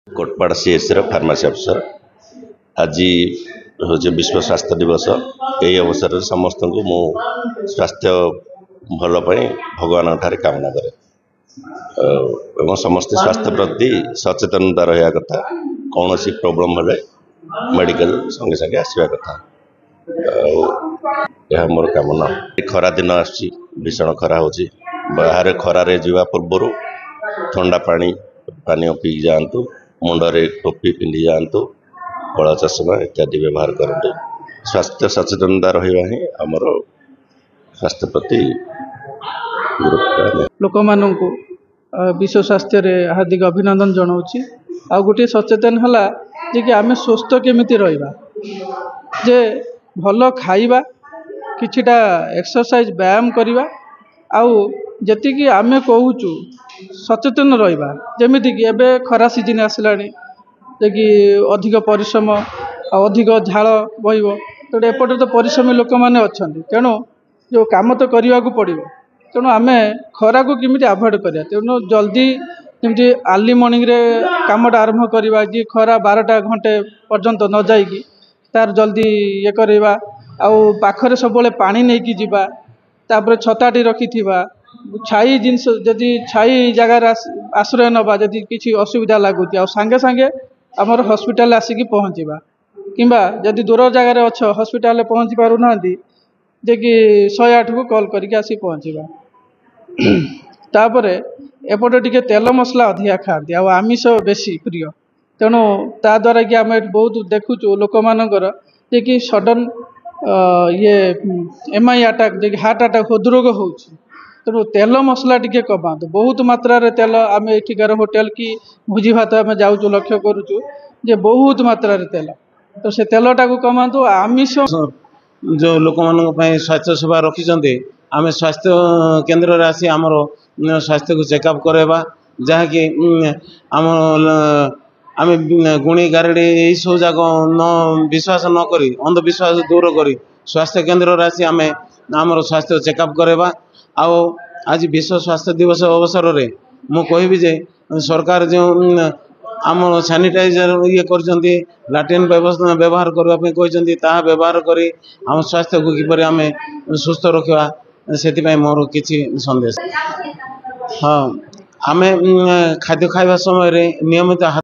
Kotpad CSC pharmacy officer आज हूँ विश्व स्वास्थ्य दिवस। यही अवसर में समस्त को मु स्वास्थ्य भल भगवान ठारे कामना करे एवं समस्त स्वास्थ्य प्रति सचेतनता रहा कथा। कौन सी प्रोब्लेम हेले मेडिकल संगे संगे आसवा कथा। यह मोर कामना। खरा दिन आसी भीषण खरा होची बाहर खरारे जीवा पूर्व ठंडा पानी पानी पी जातु मुंडरे टोपी पिंधि जातु कला चषमा इत्यादि व्यवहार करते। स्वास्थ्य सचेतनता रहा ही आमर स्वास्थ्य प्रति गुरुत्व। लोक मानू विश्व स्वास्थ्य रे हार्दिक अभिनंदन जनाऊँगी। आ गोटे सचेतन है जे कि आम स्वस्थ केमिति रहिबा, जे भल खाइबा किछिटा एक्सरसाइज व्यायाम करवा आउ जेतिकी आमे कहूचु सचेतन रहिबा। जेमिति कि एबे खरा सीजन आसलानी जे कि अधिक परिश्रम अधिक झाल बहिबो तो एपटे तो परिश्रमी लोक माने अछंती, तेणु जो काम तो करने को पड़ो। तेणु आमे खरा को किमिति अवॉइड करिया। तेणु जल्दी जमी अर्ली मॉर्निंग रे कामटा आरंभ करवा कि खरा 12टा घंटे पर्यंत न जाइकी तार जल्दी ये करवा। आउ पाखरे सब पानी नहीं कि जीवा, तापर छताटी रखिथिबा, छाई जिनस जदि छाई जगार आश्रय नबा जदि किसी असुविधा लगुच आ सांगे सांगे आमर हॉस्पिटल आसिकी पहुँचवा। किंबा जदि दूर जगार अच्छ हॉस्पिटल पहुँची पारु नांती जे कि 108 को कॉल करके आसी पहुँचवा। तापरे एपटे टिके तेल मसला अधिका खाती आमिष बेसी प्रिय। तेणु ता द्वारा कि आम बहुत देखुचु लोक मानकर जे कि सडन ये एमआई अटैक जे हार्ट अटैक हृदरोग होउछि। तेणु तेल मसला टिके कमातु। बहुत मात्रा रे तेल आम एठिकार होटेल कि भोजी भात आम जाऊँ लक्ष्य करुचु जे बहुत मात्रा रे तेल, तो से तेलटा को कमातु। आमिष जो लोक मान स्वास्थ्य सेवा रखिंट आम स्वास्थ्य केन्द्र आसी आमर स्वास्थ्य को चेकअप करवा, जहाँकि आम आम गुणी गारेड़ी यही सब जाक न विश्वास न करी अंधविश्वास दूर करी स्वास्थ्य केन्द्र आसी आम आमर स्वास्थ्य चेकअप करवा। आओ आज विश्व स्वास्थ्य दिवस अवसर में मु कहबी जे सरकार जो आम सैनिटाइजर ये कर लाट्रिन व्यवस्था व्यवहार करने व्यवहार करी आम स्वास्थ्य को किपर आम सुस्थ रखा से मोर किसी संदेश। हाँ, आम खाद्य खाइबा समय नियमित